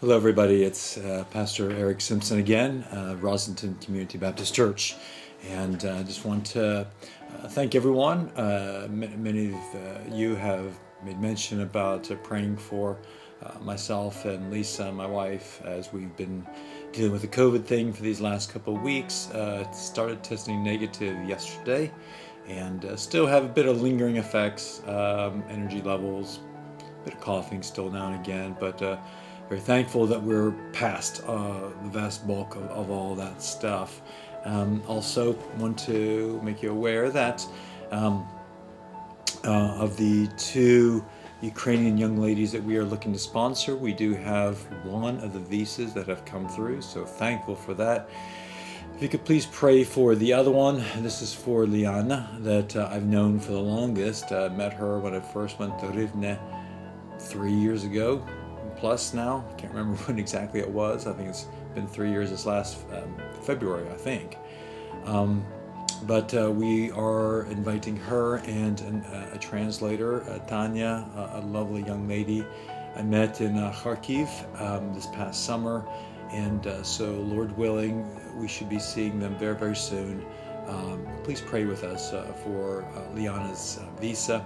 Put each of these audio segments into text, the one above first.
Hello, everybody. It's Pastor Eric Simpson again, Roslynton Community Baptist Church. And I just want to thank everyone. Many of you have made mention about praying for myself and Lisa, my wife, as we've been dealing with the COVID thing for these last couple of weeks. Started testing negative yesterday and still have a bit of lingering effects, energy levels, a bit of coughing still now and again, but very thankful that we're past the vast bulk of all that stuff. Also want to make you aware that of the two Ukrainian young ladies that we are looking to sponsor, we do have one of the visas that have come through, so thankful for that. If you could please pray for the other one. This is for Liana, that I've known for the longest. I met her when I first went to Rivne 3 years ago, plus now. I can't remember when exactly it was. I think it's been 3 years this last February, I think. But we are inviting her and a translator, Tanya, a lovely young lady I met in Kharkiv this past summer. And so, Lord willing, we should be seeing them very, very soon. Please pray with us for Liana's visa.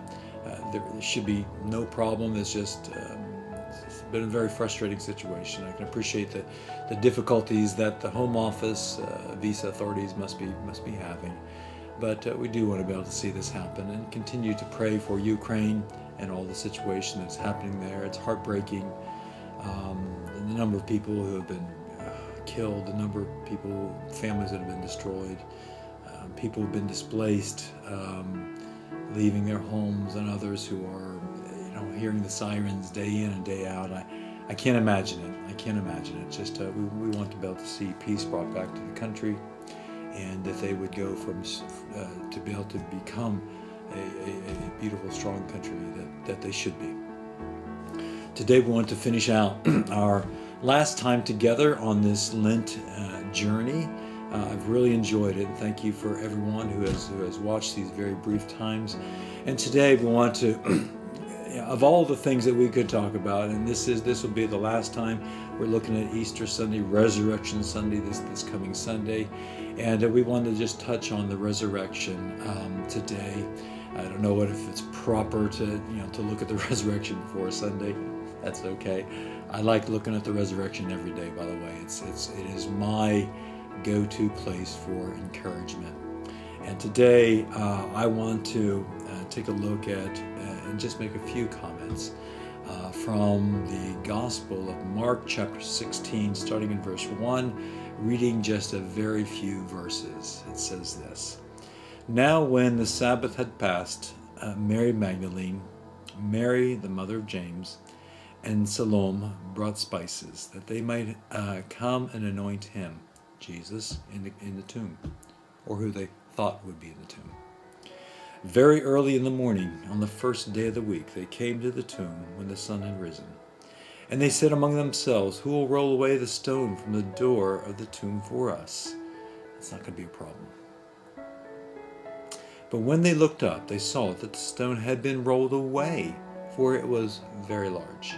There should be no problem. It's just it's been a very frustrating situation. I can appreciate the difficulties that the Home Office, visa authorities must be having. But we do want to be able to see this happen and continue to pray for Ukraine and all the situation that's happening there. It's heartbreaking. The number of people who have been killed, the number of people, families that have been destroyed, people who have been displaced, leaving their homes, and others who are, hearing the sirens day in and day out. I can't imagine it. I can't imagine it. Just we want to be able to see peace brought back to the country, and that they would go from to be able to become a beautiful, strong country that they should be. Today we want to finish out our last time together on this Lent journey. I've really enjoyed it, and thank you for everyone who has watched these very brief times. And today we want to, of all the things that we could talk about, and this will be the last time. We're looking at Easter Sunday, Resurrection Sunday, this coming Sunday, and we want to just touch on the resurrection today. I don't know if it's proper to look at the resurrection before Sunday. That's okay. I like looking at the resurrection every day. By the way, it is my go-to place for encouragement. And today I want to take a look at and just make a few comments from the Gospel of Mark chapter 16, starting in verse 1, reading just a very few verses. It says this: Now when the Sabbath had passed, Mary Magdalene, Mary the mother of James, and Salome brought spices, that they might come and anoint him, Jesus, in the tomb, or who they thought would be in the tomb. Very early in the morning, on the first day of the week, they came to the tomb when the sun had risen. And they said among themselves, "Who will roll away the stone from the door of the tomb for us?" It's not going to be a problem. But when they looked up, they saw that the stone had been rolled away, for it was very large.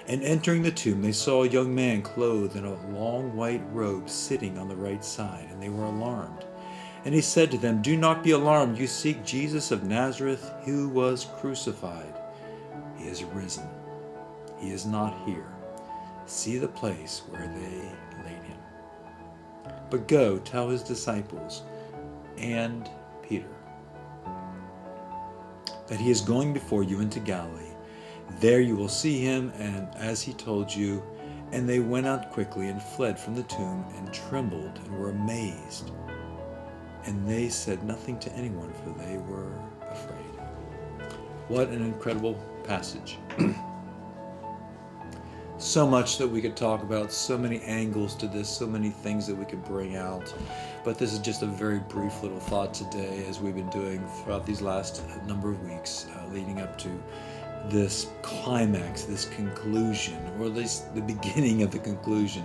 And entering the tomb, they saw a young man clothed in a long white robe sitting on the right side, and they were alarmed. And he said to them, "Do not be alarmed. You seek Jesus of Nazareth, who was crucified. He is risen. He is not here. See the place where they laid him. But go, tell his disciples and Peter that he is going before you into Galilee. There you will see him, and as he told you." And they went out quickly and fled from the tomb and trembled and were amazed. And they said nothing to anyone, for they were afraid. What an incredible passage. So much that we could talk about, so many angles to this, so many things that we could bring out. But this is just a very brief little thought today, as we've been doing throughout these last number of weeks, leading up to this climax, this conclusion, or at least the beginning of the conclusion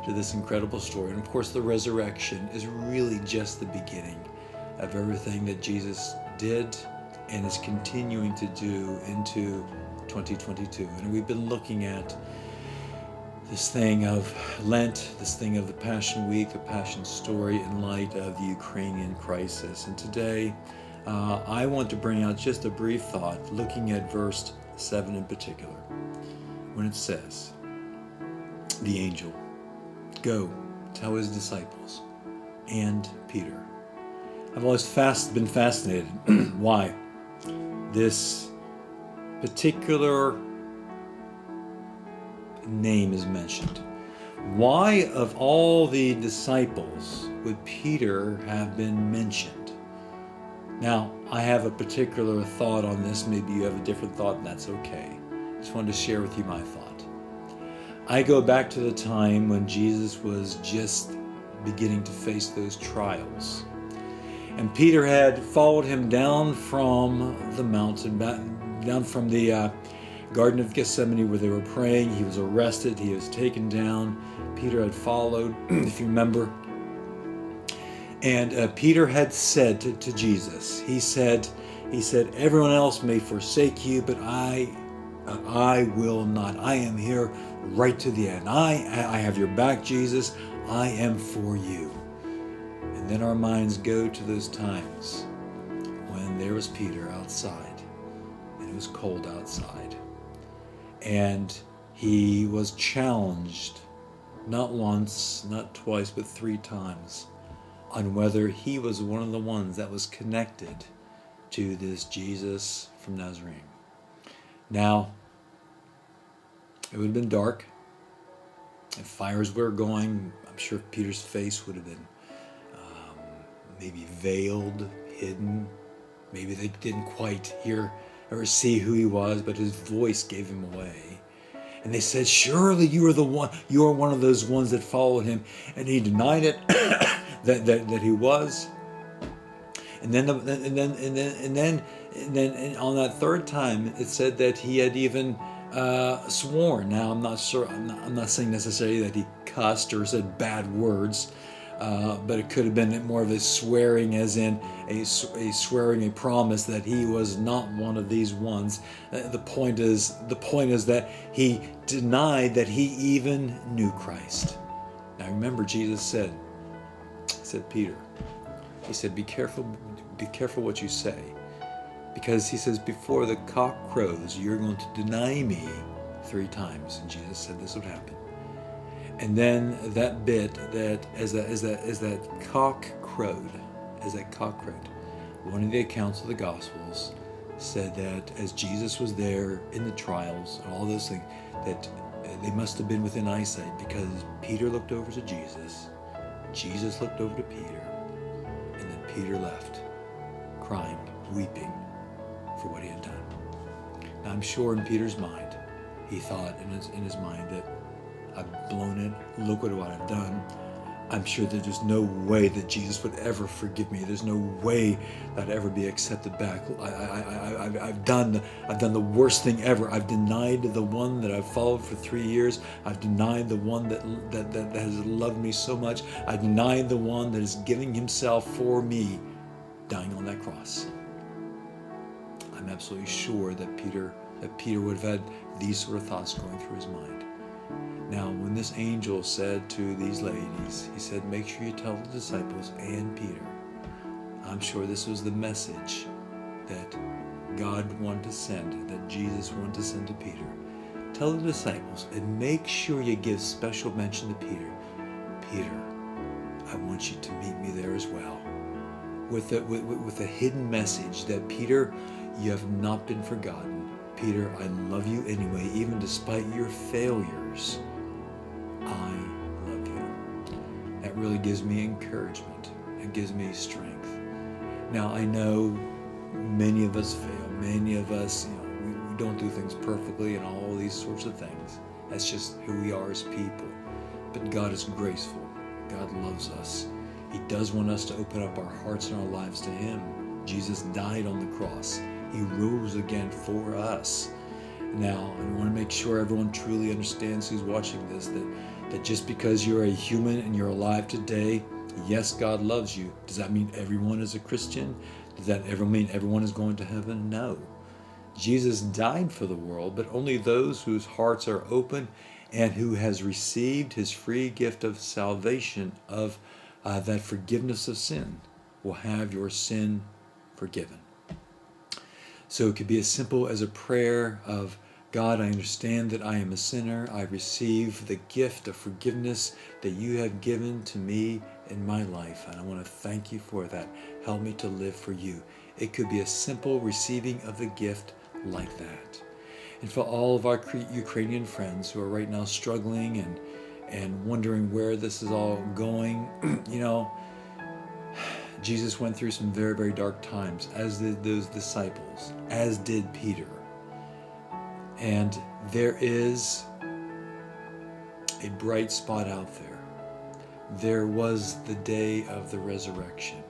to this incredible story. And of course, the resurrection is really just the beginning of everything that Jesus did and is continuing to do into 2022. And we've been looking at this thing of Lent, this thing of the Passion Week, the Passion story in light of the Ukrainian crisis. And today, I want to bring out just a brief thought, looking at verse 7 in particular, when it says, the angel, go, tell his disciples, and Peter. I've always been fascinated why this particular name is mentioned. Why, of all the disciples, would Peter have been mentioned? Now, I have a particular thought on this. Maybe you have a different thought, and that's okay. I just wanted to share with you my thought. I go back to the time when Jesus was just beginning to face those trials. And Peter had followed him down from the mountain, down from the Garden of Gethsemane where they were praying. He was arrested. He was taken down. Peter had followed, if you remember. And Peter had said to Jesus, he said, everyone else may forsake you, but I will not. I am here right to the end. I have your back, Jesus. I am for you. And then our minds go to those times when there was Peter outside, and it was cold outside. And he was challenged, not once, not twice, but 3 times, on whether he was one of the ones that was connected to this Jesus from Nazareth. Now, it would have been dark. If fires were going, I'm sure Peter's face would have been maybe veiled, hidden. Maybe they didn't quite hear or see who he was, but his voice gave him away. And they said, surely you are one of those ones that followed him. And he denied it, that he was. And then on that third time, it said that he had even sworn. Now, I'm not sure. I'm not saying necessarily that he cussed or said bad words, but it could have been more of a swearing, as in a swearing, a promise that he was not one of these ones. The point is that he denied that he even knew Christ. Now, remember, Jesus said, Peter, he said, be careful what you say. Because he says, before the cock crows, you're going to deny me 3 times. And Jesus said this would happen. And then that bit, that as that cock crowed, one of the accounts of the Gospels said that as Jesus was there in the trials and all those things, that they must have been within eyesight, because Peter looked over to Jesus, Jesus looked over to Peter, and then Peter left, crying, weeping for what he had done. Now, I'm sure in Peter's mind, he thought in his mind that I've blown it. Look what I've done. I'm sure that there's no way that Jesus would ever forgive me. There's no way that I'd ever be accepted back. I've done the worst thing ever. I've denied the one that I've followed for 3 years. I've denied the one that has loved me so much. I denied the one that is giving himself for me, dying on that cross. I'm absolutely sure that Peter would have had these sort of thoughts going through his mind. Now, when this angel said to these ladies, he said, make sure you tell the disciples and Peter. I'm sure this was the message that God wanted to send, that Jesus wanted to send to Peter. Tell the disciples and make sure you give special mention to Peter. Peter, I want you to meet me there as well. With a hidden message that, Peter, you have not been forgotten. Peter, I love you anyway, even despite your failures. I love you. That really gives me encouragement. It gives me strength. Now, I know many of us fail. Many of us, we don't do things perfectly and all these sorts of things. That's just who we are as people. But God is graceful. God loves us. He does want us to open up our hearts and our lives to Him. Jesus died on the cross. He rose again for us. Now, I want to make sure everyone truly understands who's watching this, that just because you're a human and you're alive today, yes, God loves you. Does that mean everyone is a Christian? Does that ever mean everyone is going to heaven? No. Jesus died for the world, but only those whose hearts are open and who has received his free gift of salvation, of that forgiveness of sin, will have your sin forgiven. So it could be as simple as a prayer of, God, I understand that I am a sinner. I receive the gift of forgiveness that you have given to me in my life, and I want to thank you for that. Help me to live for you. It could be a simple receiving of the gift like that. And for all of our Ukrainian friends who are right now struggling and wondering where this is all going, Jesus went through some very, very dark times, as did those disciples, as did Peter. And there is a bright spot out there. There was the day of the resurrection.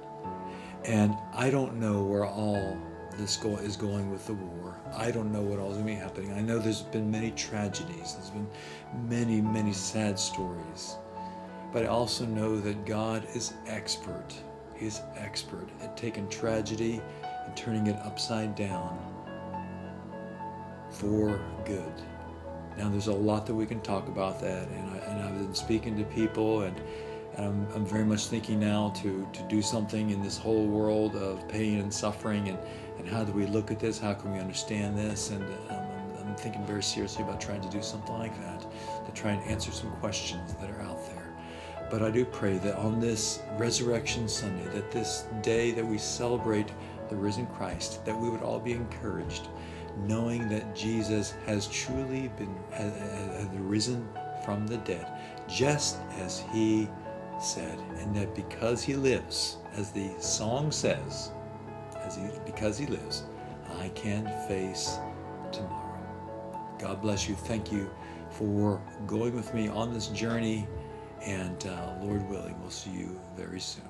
And I don't know where all this is going with the war. I don't know what all is going to be happening. I know there's been many tragedies. There's been many, many sad stories. But I also know that God is expert. He is expert at taking tragedy and turning it upside down for good. Now, there's a lot that we can talk about that, and I've been speaking to people, and I'm very much thinking now to do something in this whole world of pain and suffering, and how do we look at this? How can we understand this? And I'm thinking very seriously about trying to do something like that, to try and answer some questions that are out there. But I do pray that on this Resurrection Sunday, that this day that we celebrate the risen Christ, that we would all be encouraged, knowing that Jesus has truly has risen from the dead, just as he said, and that because he lives, as the song says, because he lives, I can face tomorrow. God bless you. Thank you for going with me on this journey, and Lord willing, we'll see you very soon.